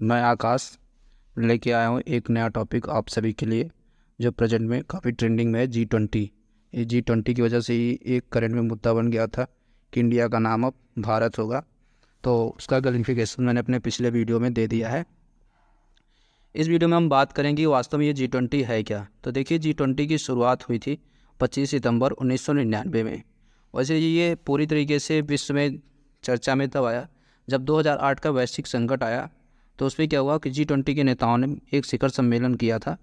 मैं आकाश लेके आया हूँ एक नया टॉपिक आप सभी के लिए, जो प्रेजेंट में काफ़ी ट्रेंडिंग में है। G20। ये G20 की वजह से ही एक करंट में मुद्दा बन गया था कि इंडिया का नाम अब भारत होगा। तो उसका क्लैरिफिकेशन मैंने अपने पिछले वीडियो में दे दिया है। इस वीडियो में हम बात करेंगे कि वास्तव में ये G20 है क्या। तो देखिए, G20 की शुरुआत हुई थी 25 सितंबर 1999 में। वैसे ये पूरी तरीके से विश्व में चर्चा में तब आया जब 2008 का वैश्विक संकट आया। तो उसमें क्या हुआ कि G20 के नेताओं ने एक शिखर सम्मेलन किया था।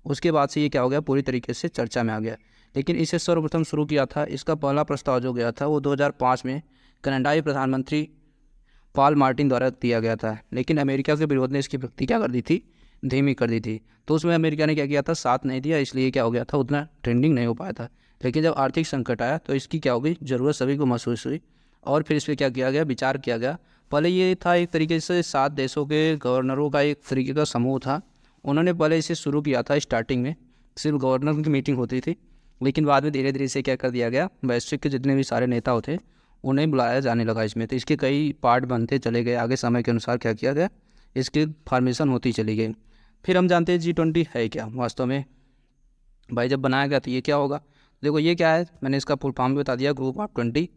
उसके बाद से ये क्या हो गया, पूरी तरीके से चर्चा में आ गया। लेकिन इसे सर्वप्रथम शुरू किया था, इसका पहला प्रस्ताव जो गया था वो 2005 में कनाडाई प्रधानमंत्री पॉल मार्टिन द्वारा दिया गया था। लेकिन अमेरिका के विरोध ने इसकी प्रगति क्या कर दी थी, धीमी कर दी थी। तो उसमें अमेरिका ने क्या किया था, साथ नहीं दिया, इसलिए क्या हो गया था, उतना ट्रेंडिंग नहीं हो पाया था। लेकिन जब आर्थिक संकट आया तो इसकी क्या हो गई, ज़रूरत सभी को महसूस हुई और फिर इस पर क्या किया गया, विचार किया गया। पहले ये था एक तरीके से 7 देशों के गवर्नरों का एक तरीके का समूह था। उन्होंने पहले इसे शुरू किया था। स्टार्टिंग में सिर्फ गवर्नर की मीटिंग होती थी, लेकिन बाद में धीरे धीरे इसे क्या कर दिया गया, वैश्विक के जितने भी सारे नेता होते उन्हें बुलाया जाने लगा इसमें। तो इसके कई पार्ट बनते चले गए, आगे समय के अनुसार क्या किया गया, इसकी फॉर्मेशन होती चली गई। फिर हम जानते हैं G20 है क्या वास्तव में। भाई जब बनाया गया तो ये क्या होगा, देखो ये क्या है, मैंने इसका फुल फॉर्म भी बता दिया, ग्रुप ऑफ 20।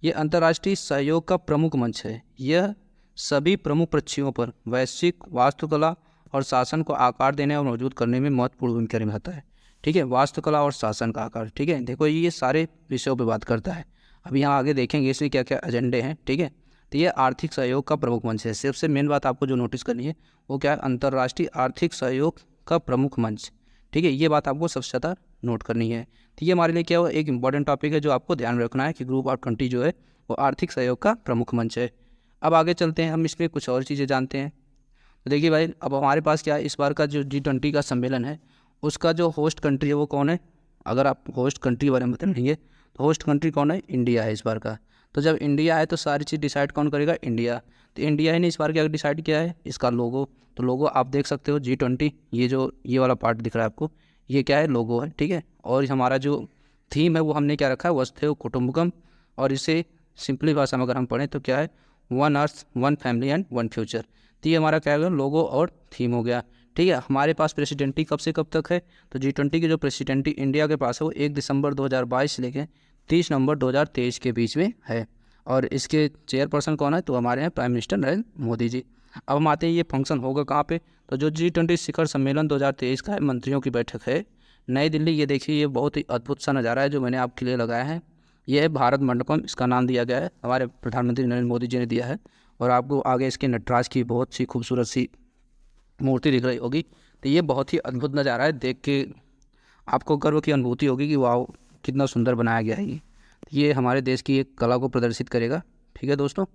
ये अंतर्राष्ट्रीय सहयोग का प्रमुख मंच है। यह सभी प्रमुख पक्षों पर वैश्विक वास्तुकला और शासन को आकार देने और मौजूद करने में महत्वपूर्ण भूमिका निभाता है। ठीक है, वास्तुकला और शासन का आकार। ठीक है, देखो ये सारे विषयों पर बात करता है। अब यहाँ आगे देखेंगे इसमें क्या क्या एजेंडे हैं। ठीक है, तो ये आर्थिक सहयोग का प्रमुख मंच है। सबसे मेन बात आपको जो नोटिस करनी है वो क्या है, अंतर्राष्ट्रीय आर्थिक सहयोग का प्रमुख मंच। ठीक है, ये बात आपको सबसे ज़्यादा नोट करनी है। तो ये हमारे लिए क्या हो, एक इंपॉर्टेंट टॉपिक है जो आपको ध्यान में रखना है कि ग्रुप ऑफ 20 जो है वो आर्थिक सहयोग का प्रमुख मंच है। अब आगे चलते हैं, हम इसमें कुछ और चीज़ें जानते हैं। तो देखिए भाई, अब हमारे पास क्या है, इस बार का जो G20 का सम्मेलन है उसका जो होस्ट कंट्री है वो कौन है। अगर आप होस्ट कंट्री के बारे में बताएंगे तो होस्ट कंट्री कौन है, इंडिया है इस बार का। तो जब इंडिया है तो सारी चीज़ डिसाइड कौन करेगा, इंडिया। तो इंडिया ही ने इस बार क्या डिसाइड किया है, इसका लोगो। तो लोगो आप देख सकते हो G20, ये वाला पार्ट दिख रहा है आपको, ये क्या है, लोगो है। ठीक है, और हमारा जो थीम है वो हमने क्या रखा है, वसुधैव कुटुंबकम। और इसे सिंपली भाषा में अगर हम पढ़ें तो क्या है, one earth one family and one future. तो ये हमारा क्या है, लोगो और थीम हो गया। ठीक है, हमारे पास प्रेसिडेंटी कब से कब तक है, तो G20 की जो प्रेसिडेंटी इंडिया के पास है वो 1 दिसंबर 2022 से लेकर 30 नवंबर 2023 के बीच में है। और इसके चेयरपर्सन कौन है, तो हमारे यहाँ प्राइम मिनिस्टर नरेंद्र मोदी जी। अब हम आते हैं ये फंक्शन होगा कहाँ पे, तो जो G20 शिखर सम्मेलन 2023 का है, मंत्रियों की बैठक है नई दिल्ली। ये देखिए, ये बहुत ही अद्भुत सा नज़ारा है जो मैंने आपके लिए लगाया है। ये है भारत मंडपम, इसका नाम दिया गया है, हमारे प्रधानमंत्री नरेंद्र मोदी जी ने दिया है। और आपको आगे इसके नटराज की बहुत सी खूबसूरत सी मूर्ति दिख रही होगी। तो ये बहुत ही अद्भुत नज़ारा है, देख के आपको गर्व की अनुभूति होगी कि वाह कितना सुंदर बनाया गया है ये हमारे देश की एक कला को प्रदर्शित करेगा। ठीक है दोस्तों,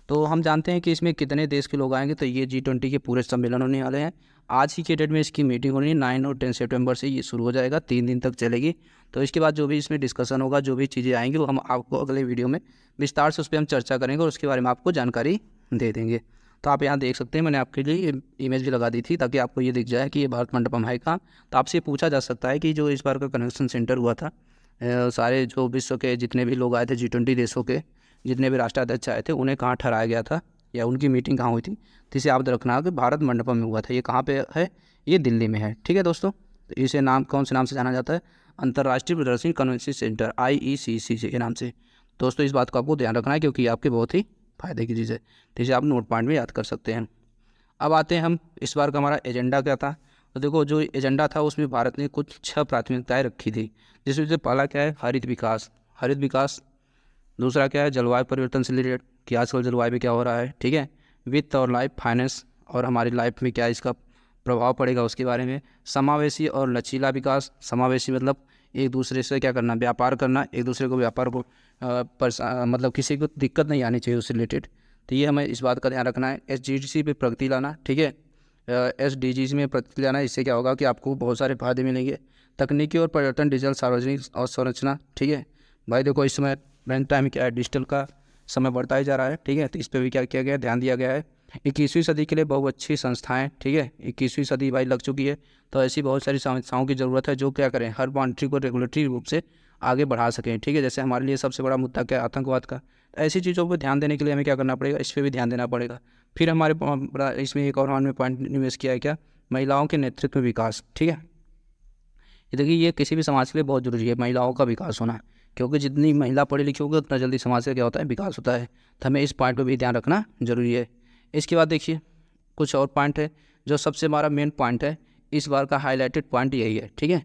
तो हम जानते हैं कि इसमें कितने देश के लोग आएंगे। तो ये G20 के पूरे सम्मेलन होने वाले हैं। आज ही के डेट में इसकी मीटिंग होनी है, 9 और 10 सितंबर से ये शुरू हो जाएगा, 3 दिन तक चलेगी। तो इसके बाद जो भी इसमें डिस्कशन होगा, जो भी चीज़ें आएंगी वो हम आपको अगले वीडियो में विस्तार से उस पर हम चर्चा करेंगे और उसके बारे में आपको जानकारी दे देंगे। तो आप यहाँ देख सकते हैं, मैंने आपके लिए इमेज भी लगा दी थी ताकि आपको ये दिख जाए कि ये भारत मंडपम है कहाँ। तो आपसे पूछा जा सकता है कि जो इस बार का कन्वेंशन सेंटर हुआ था, सारे जो विश्व के जितने भी लोग आए थे, G20 देशों के जितने भी राष्ट्राध्यक्ष आए थे, उन्हें कहाँ ठहराया गया था या उनकी मीटिंग कहाँ हुई थी, तो इसे आप रखना कि भारत मंडपम में हुआ था। ये कहाँ पे है, ये दिल्ली में है। ठीक है दोस्तों, तो इसे नाम कौन से नाम से जाना जाता है, अंतर्राष्ट्रीय प्रदर्शनी कन्वेंशन सेंटर, IECC के नाम से। दोस्तों इस बात को आपको ध्यान रखना है क्योंकि आपके बहुत ही फायदे की चीज़ है, तो इसे आप नोट पॉइंट में याद कर सकते हैं। अब आते हैं हम, इस बार का हमारा एजेंडा क्या था। तो देखो जो एजेंडा था उसमें भारत ने कुछ 6 प्राथमिकताएं रखी थी, जिसमें से पहला क्या है, हरित विकास। हरित विकास। दूसरा क्या है, जलवायु परिवर्तन से रिलेटेड कि आजकल जलवायु में क्या हो रहा है। ठीक है, वित्त और लाइफ फाइनेंस और हमारी लाइफ में क्या इसका प्रभाव पड़ेगा उसके बारे में। समावेशी और लचीला विकास। समावेशी मतलब एक दूसरे से क्या करना, व्यापार करना, एक दूसरे को व्यापार को मतलब किसी को दिक्कत नहीं आनी चाहिए उससे रिलेटेड। तो ये हमें इस बात का ध्यान रखना है। SDG पे प्रगति लाना। ठीक है, SDGs में प्रगति लाना, इससे क्या होगा कि आपको बहुत सारे फायदे मिलेंगे। तकनीकी और पर्यटन, डिजिटल सार्वजनिक और संरचना। ठीक है भाई, देखो इस समय रन टाइम क्या है, डिजिटल का समय बढ़ता ही जा रहा है। ठीक है, तो इस पर भी क्या किया गया है, ध्यान दिया गया है। 21वीं सदी के लिए बहुत अच्छी संस्थाएं। ठीक है, 21वीं सदी भाई लग चुकी है, तो ऐसी बहुत सारी संस्थाओं की ज़रूरत है जो क्या करें, हर बाउंड्री को रेगुलेटरी रूप से आगे बढ़ा सकें। ठीक है, जैसे हमारे लिए सबसे बड़ा मुद्दा क्या है, आतंकवाद का। ऐसी चीज़ों पर ध्यान देने के लिए हमें क्या करना पड़ेगा, इस पर भी ध्यान देना पड़ेगा। फिर हमारे इसमें एक और हमने पॉइंट निवेश किया है क्या, महिलाओं के नेतृत्व में विकास। ठीक है, ये देखिए ये किसी भी समाज के लिए बहुत जरूरी है महिलाओं का विकास होना, क्योंकि जितनी महिला पढ़ी लिखी होगी उतना जल्दी समाज का क्या होता है, विकास होता है। तो हमें इस पॉइंट पर भी ध्यान रखना जरूरी है। इसके बाद देखिए कुछ और पॉइंट है जो सबसे हमारा मेन पॉइंट है, इस बार का हाईलाइटेड पॉइंट यही है। ठीक है,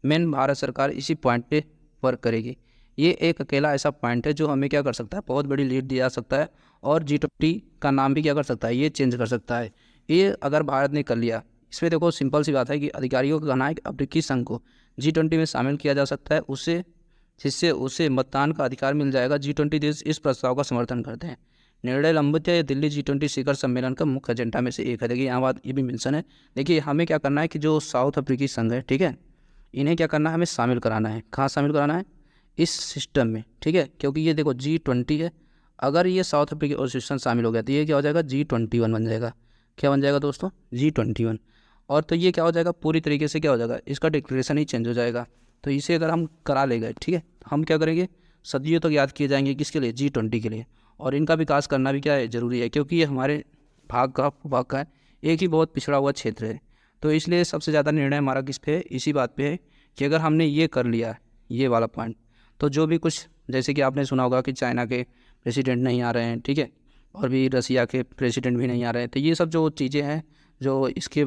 मेन भारत सरकार इसी पॉइंट पे वर्क करेगी। ये एक अकेला ऐसा पॉइंट है जो हमें क्या कर सकता है, बहुत बड़ी लीड दिया जा सकता है, और G20 का नाम भी क्या कर सकता है, ये चेंज कर सकता है। ये अगर भारत ने कर लिया, इसमें देखो सिंपल सी बात है कि अधिकारियों का कहना है कि अफ्रीकी संघ को G20 में शामिल किया जा सकता है, उससे जिससे उसे मतदान का अधिकार मिल जाएगा। G20 देश इस प्रस्ताव का समर्थन करते हैं। निर्णय लंबित है, दिल्ली G20 शिखर सम्मेलन का मुख्य एजेंडा में से एक है। देखिए यहाँ बात ये भी मेंशन है। देखिए हमें क्या करना है कि जो साउथ अफ्रीकी संघ है, ठीक है, इन्हें क्या करना है, हमें शामिल कराना है। कहाँ शामिल कराना है, इस सिस्टम में। ठीक है, क्योंकि ये देखो G20 है, अगर ये साउथ अफ्रीकी एसोसिएशन शामिल हो गया तो ये क्या हो जाएगा, G21 बन जाएगा। क्या बन जाएगा दोस्तों, G21। और तो ये क्या हो जाएगा, पूरी तरीके से क्या हो जाएगा, इसका डिक्लेरेशन ही चेंज हो जाएगा। तो इसे अगर हम करा ले गए, ठीक है, हम क्या करेंगे, सदियों तक याद किए जाएंगे किसके लिए, G20 के लिए। और इनका विकास करना भी क्या है, ज़रूरी है, क्योंकि ये हमारे भाग का है, एक ही बहुत पिछड़ा हुआ क्षेत्र है। तो इसलिए सबसे ज़्यादा निर्णय हमारा किस पे है, इसी बात पे है कि अगर हमने ये कर लिया, ये वाला पॉइंट, तो जो भी कुछ, जैसे कि आपने सुना होगा कि चाइना के प्रेसिडेंट नहीं आ रहे हैं, ठीक है, और भी रसिया के प्रेसिडेंट भी नहीं आ रहे हैं, तो ये सब जो चीज़ें हैं जो इसके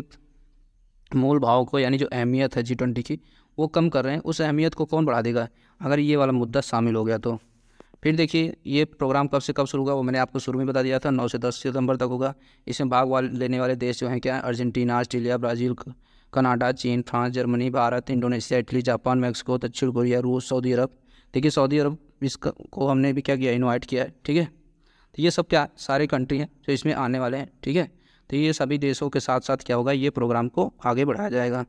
मूल भाव को, यानी जो अहमियत है G20 की, वो कम कर रहे हैं। उस अहमियत को कौन बढ़ा देगा, अगर ये वाला मुद्दा शामिल हो गया तो। फिर देखिए ये प्रोग्राम कब से कब शुरू होगा, वो मैंने आपको शुरू में बता दिया था, 9 से 10 सितंबर तक होगा। इसमें लेने वाले देश जो हैं क्या है, अर्जेंटीना, ऑस्ट्रेलिया, ब्राज़ील, कनाडा, चीन, France, Germany, Bharat, Indonesia, Italy, Japan, Mexico, दक्षिण कोरिया, रूस, सऊदी अरब। देखिए सऊदी अरब इसका को हमने भी क्या किया, इन्वाइट किया है। ठीक है, तो ये सब क्या सारे कंट्री हैं जो इसमें आने वाले हैं। ठीक है, तो ये सभी देशों के साथ साथ क्या होगा, ये प्रोग्राम को आगे बढ़ाया जाएगा।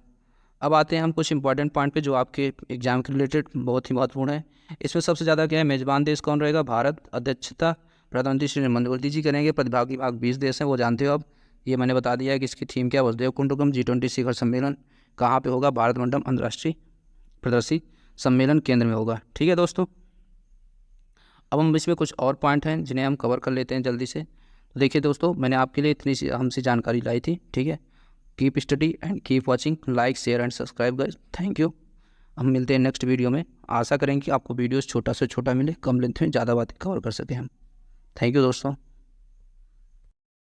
अब आते हैं हम कुछ इंपॉर्टेंट पॉइंट पे जो आपके एग्जाम के रिलेटेड बहुत ही महत्वपूर्ण है। इसमें सबसे ज़्यादा क्या है, मेजबान देश कौन रहेगा, भारत। अध्यक्षता प्रधानमंत्री श्री नरेंद्र मोदी जी करेंगे। प्रतिभागी भाग 20 देश हैं, वो जानते हो। अब ये मैंने बता दिया है कि इसकी थीम क्या है, वसुधैव कुटुंबकम। G20 शिखर सम्मेलन कहाँ पे होगा, भारत मंडपम अंतर्राष्ट्रीय प्रदर्शी सम्मेलन केंद्र में होगा। ठीक है दोस्तों, अब हम इसमें कुछ और पॉइंट हैं जिन्हें हम कवर कर लेते हैं जल्दी से। तो देखिए दोस्तों, मैंने आपके लिए इतनी सी हमसे जानकारी लाई थी। ठीक है, keep study and keep watching, like share and subscribe guys, thank you. हम मिलते हैं नेक्स्ट वीडियो में। आशा करेंगे कि आपको वीडियोस छोटा से छोटा मिले, कम लेंथ में ज़्यादा बातें कवर कर सकें हम। थैंक यू दोस्तों।